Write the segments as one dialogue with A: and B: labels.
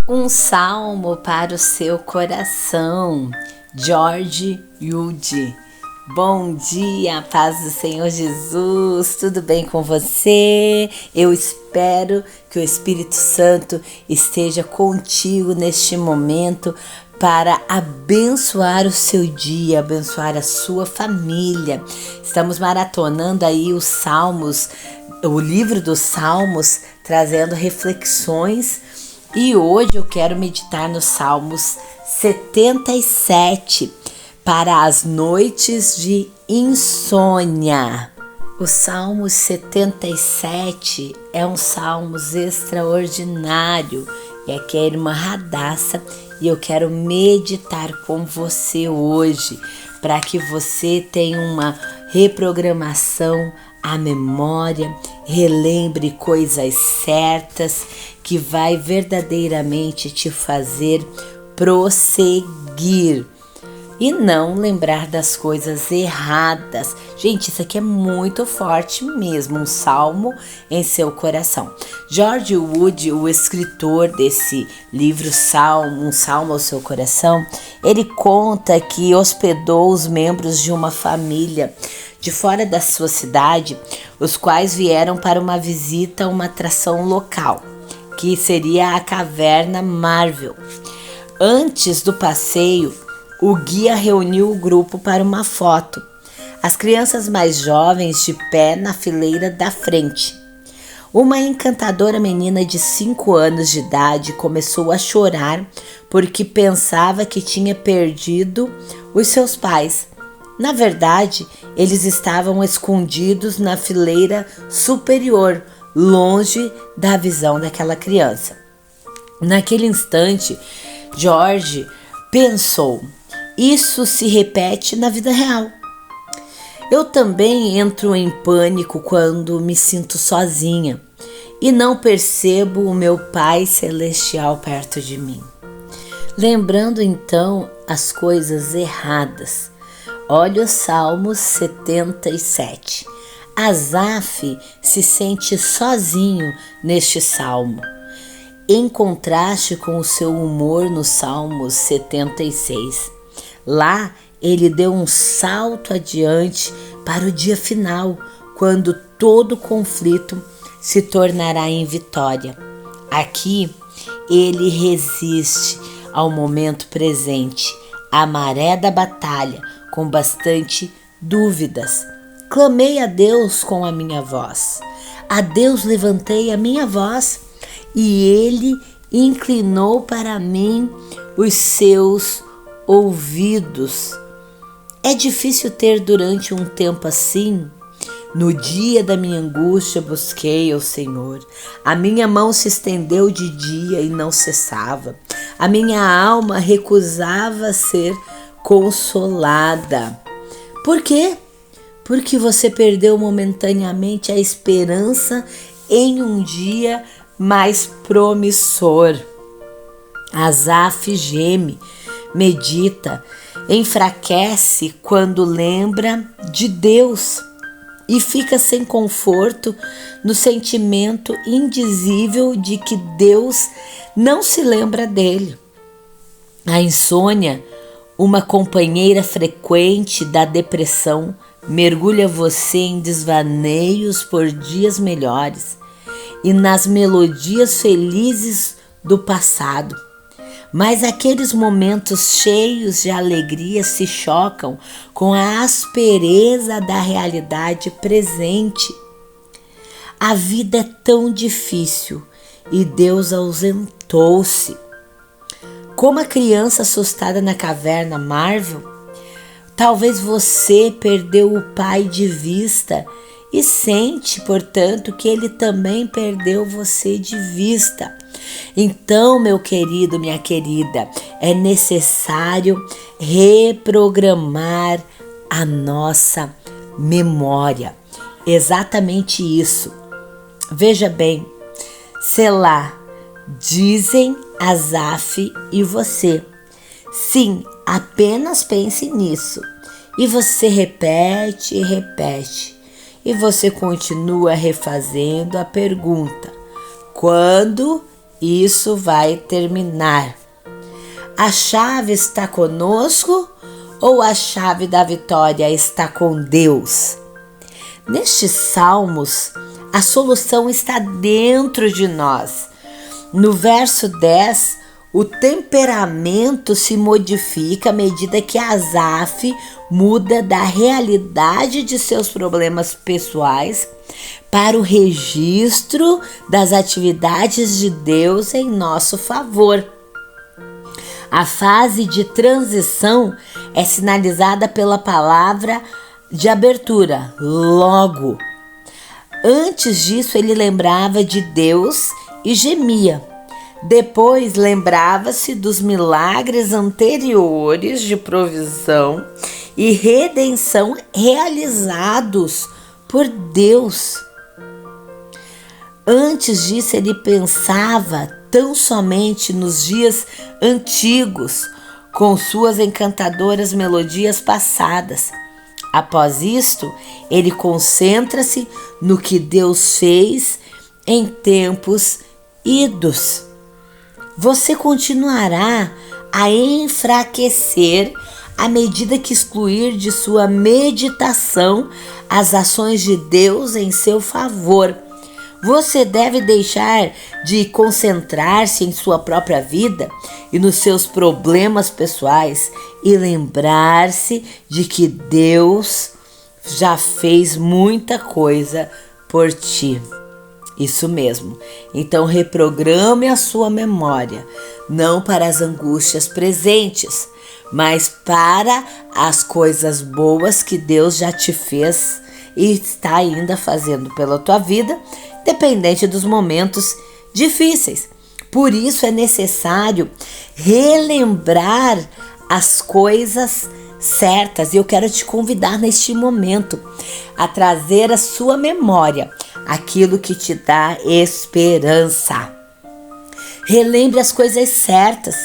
A: Um salmo para o seu coração, George Yude. Bom dia, paz do Senhor Jesus, tudo bem com você? Eu espero que o Espírito Santo esteja contigo neste momento para abençoar o seu dia, abençoar a sua família. Estamos maratonando aí os Salmos, o livro dos Salmos, trazendo reflexões. E hoje eu quero meditar nos Salmos 77 para as noites de insônia. O Salmo 77 é um salmo extraordinário. E aqui é a irmã Radassa e eu quero meditar com você hoje para que você tenha uma reprogramação à memória, relembre coisas certas que vai verdadeiramente te fazer prosseguir e não lembrar das coisas erradas. Gente, isso aqui é muito forte mesmo, um salmo em seu coração. George Yude, o escritor desse livro Um Salmo ao Seu Coração, ele conta que hospedou os membros de uma família de fora da sua cidade, os quais vieram para uma visita a uma atração local, que seria a Caverna Marvel. Antes do passeio, o guia reuniu o grupo para uma foto. As crianças mais jovens de pé na fileira da frente. Uma encantadora menina de 5 anos de idade começou a chorar porque pensava que tinha perdido os seus pais. Na verdade, eles estavam escondidos na fileira superior, longe da visão daquela criança. Naquele instante, George pensou: isso se repete na vida real. Eu também entro em pânico quando me sinto sozinha e não percebo o meu Pai Celestial perto de mim. Lembrando então as coisas erradas, olha o Salmo 77. Asaf se sente sozinho neste salmo, em contraste com o seu humor no Salmo 76. Lá, ele deu um salto adiante para o dia final, quando todo conflito se tornará em vitória. Aqui, ele resiste ao momento presente, à maré da batalha, com bastante dúvidas. Clamei a Deus com a minha voz. A Deus levantei a minha voz, e ele inclinou para mim os seus ouvidos. É difícil ter durante um tempo assim. No dia da minha angústia busquei ao Senhor. A minha mão se estendeu de dia e não cessava. A minha alma recusava ser consolada. Por quê? Porque você perdeu momentaneamente a esperança em um dia mais promissor. Asaf geme, medita, enfraquece quando lembra de Deus e fica sem conforto no sentimento indizível de que Deus não se lembra dele. A insônia, uma companheira frequente da depressão, mergulha você em desvaneios por dias melhores e nas melodias felizes do passado. Mas aqueles momentos cheios de alegria se chocam com a aspereza da realidade presente. A vida é tão difícil e Deus ausentou-se. Como a criança assustada na caverna Marvel, talvez você perdeu o Pai de vista e sente, portanto, que ele também perdeu você de vista. Então, meu querido, minha querida, é necessário reprogramar a nossa memória. Exatamente isso. Veja bem, Selá, dizem Asaf e você. Sim, apenas pense nisso. E você repete e repete. E você continua refazendo a pergunta: quando isso vai terminar. A chave está conosco ou a chave da vitória está com Deus? Nestes salmos, a solução está dentro de nós. No verso 10, o temperamento se modifica à medida que Asaf muda da realidade de seus problemas pessoais para o registro das atividades de Deus em nosso favor. A fase de transição é sinalizada pela palavra de abertura, logo. Antes disso, ele lembrava de Deus e gemia. Depois, lembrava-se dos milagres anteriores de provisão e redenção realizados por Deus. Antes disso, ele pensava tão somente nos dias antigos, com suas encantadoras melodias passadas. Após isto, ele concentra-se no que Deus fez em tempos idos. Você continuará a enfraquecer à medida que excluir de sua meditação as ações de Deus em seu favor. Você deve deixar de concentrar-se em sua própria vida e nos seus problemas pessoais e lembrar-se de que Deus já fez muita coisa por ti. Isso mesmo. Então reprograme a sua memória, não para as angústias presentes, mas para as coisas boas que Deus já te fez e está ainda fazendo pela tua vida, dependente dos momentos difíceis. Por isso é necessário relembrar as coisas certas, e eu quero te convidar neste momento a trazer à sua memória aquilo que te dá esperança. Relembre as coisas certas.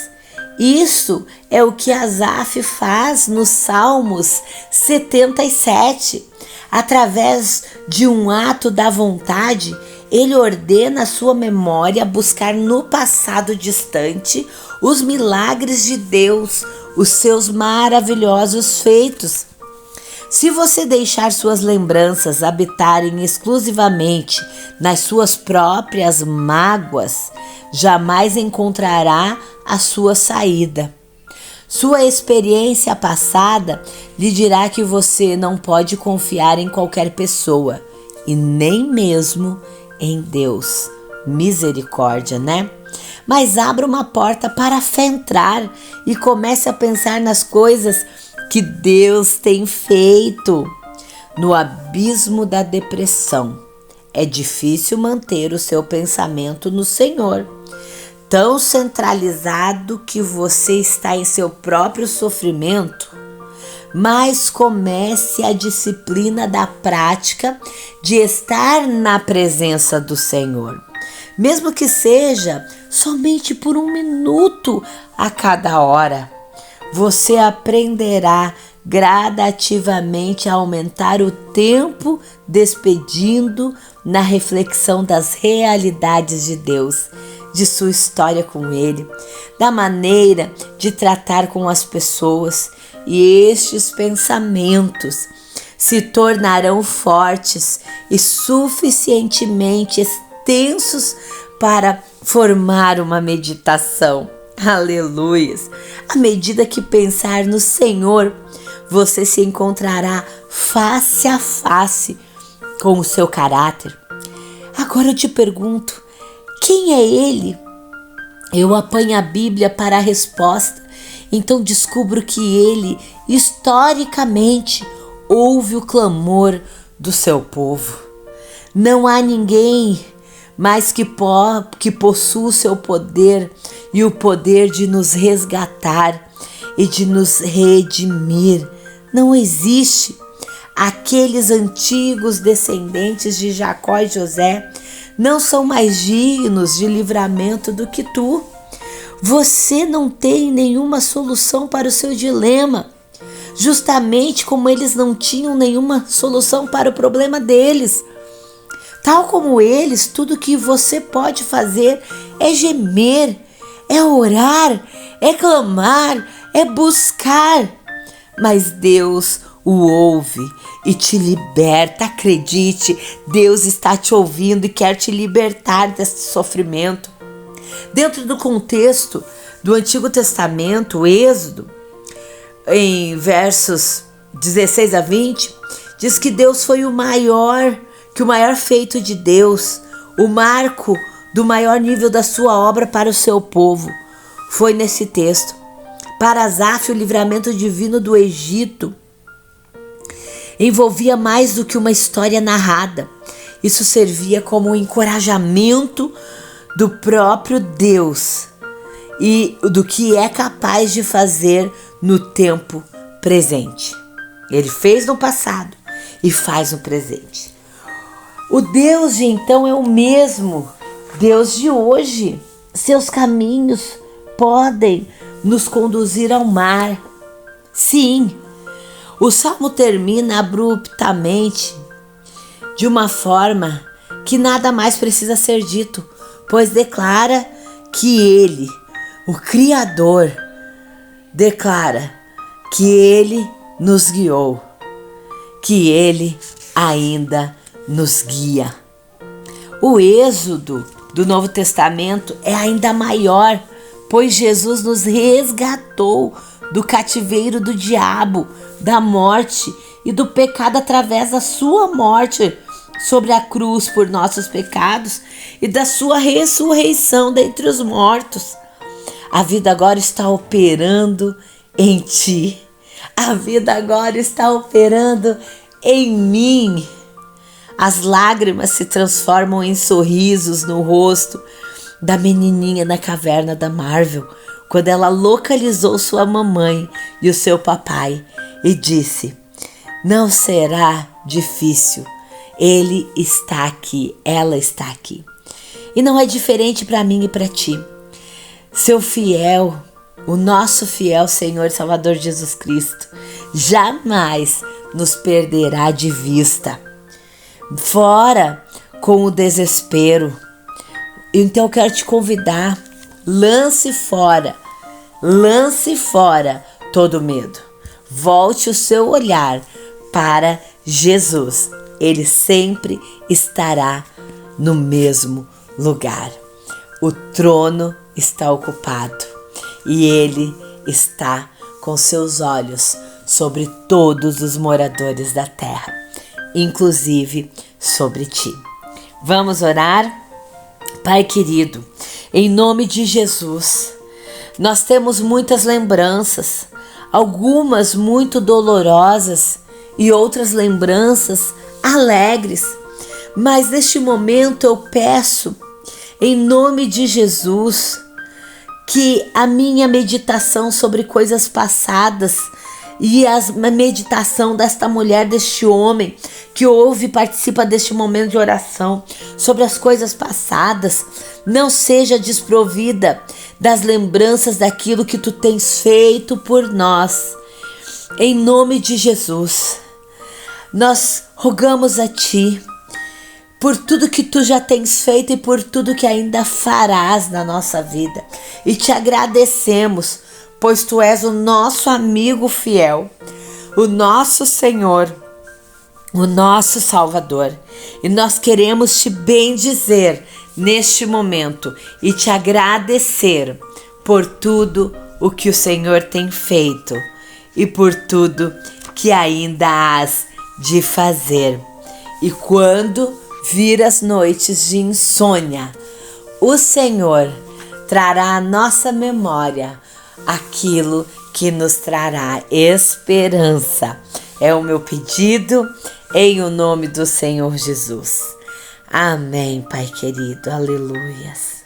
A: Isso é o que Asaf faz nos Salmos 77. Através de um ato da vontade, ele ordena a sua memória buscar no passado distante os milagres de Deus, os seus maravilhosos feitos. Se você deixar suas lembranças habitarem exclusivamente nas suas próprias mágoas, jamais encontrará a sua saída. Sua experiência passada lhe dirá que você não pode confiar em qualquer pessoa e nem mesmo em Deus. Misericórdia, né? Mas abra uma porta para a fé entrar e comece a pensar nas coisas que Deus tem feito. No abismo da depressão, é difícil manter o seu pensamento no Senhor. Tão centralizado que você está em seu próprio sofrimento, mas comece a disciplina da prática de estar na presença do Senhor. Mesmo que seja somente por 1 minuto a cada hora, você aprenderá gradativamente a aumentar o tempo despedindo na reflexão das realidades de Deus, de sua história com Ele, da maneira de tratar com as pessoas, e estes pensamentos se tornarão fortes e suficientemente extensos para formar uma meditação. Aleluias! À medida que pensar no Senhor, você se encontrará face a face com o seu caráter. Agora eu te pergunto, quem é Ele? Eu apanho a Bíblia para a resposta, então descubro que Ele, historicamente, ouve o clamor do seu povo. Não há ninguém mais que possua o seu poder e o poder de nos resgatar e de nos redimir. Não existe. Aqueles antigos descendentes de Jacó e José não são mais dignos de livramento do que tu. Você não tem nenhuma solução para o seu dilema, justamente como eles não tinham nenhuma solução para o problema deles. Tal como eles, tudo que você pode fazer é gemer, é orar, é clamar, é buscar. Mas Deus o ouve e te liberta. Acredite, Deus está te ouvindo e quer te libertar desse sofrimento. Dentro do contexto do Antigo Testamento, o Êxodo, em versos 16 a 20, diz que Deus foi o maior feito de Deus, o marco do maior nível da sua obra para o seu povo. Foi nesse texto. Para Asaf, o livramento divino do Egito envolvia mais do que uma história narrada. Isso servia como um encorajamento do próprio Deus e do que é capaz de fazer no tempo presente. Ele fez no passado e faz no presente. O Deus de então é o mesmo Deus de hoje. Seus caminhos podem nos conduzir ao mar. Sim, o Salmo termina abruptamente, de uma forma que nada mais precisa ser dito, pois declara que Ele, o Criador, declara que Ele nos guiou, que Ele ainda nos guia. O êxodo do Novo Testamento é ainda maior, pois Jesus nos resgatou do cativeiro do diabo, da morte e do pecado através da sua morte sobre a cruz por nossos pecados e da sua ressurreição dentre os mortos. A vida agora está operando em ti. A vida agora está operando em mim. As lágrimas se transformam em sorrisos no rosto da menininha na caverna da Marvel, quando ela localizou sua mamãe e o seu papai e disse: não será difícil, ele está aqui, ela está aqui. E não é diferente para mim e para ti. Seu fiel, o nosso fiel Senhor e Salvador Jesus Cristo, jamais nos perderá de vista. Fora com o desespero. Então eu quero te convidar, lance fora todo medo. Volte o seu olhar para Jesus. Ele sempre estará no mesmo lugar. O trono está ocupado e Ele está com seus olhos sobre todos os moradores da terra, inclusive sobre ti. Vamos orar? Pai querido, em nome de Jesus, nós temos muitas lembranças, algumas muito dolorosas e outras lembranças alegres, mas neste momento eu peço, em nome de Jesus, que a minha meditação sobre coisas passadas e a meditação desta mulher, deste homem que ouve e participa deste momento de oração sobre as coisas passadas, não seja desprovida das lembranças daquilo que tu tens feito por nós. Em nome de Jesus, nós rogamos a ti por tudo que tu já tens feito e por tudo que ainda farás na nossa vida. E te agradecemos, pois tu és o nosso amigo fiel, o nosso Senhor, o nosso Salvador. E nós queremos te bendizer neste momento e te agradecer por tudo o que o Senhor tem feito e por tudo que ainda hás de fazer. E quando vir as noites de insônia, o Senhor trará à nossa memória aquilo que nos trará esperança. É o meu pedido em o nome do Senhor Jesus. Amém, Pai querido. Aleluias.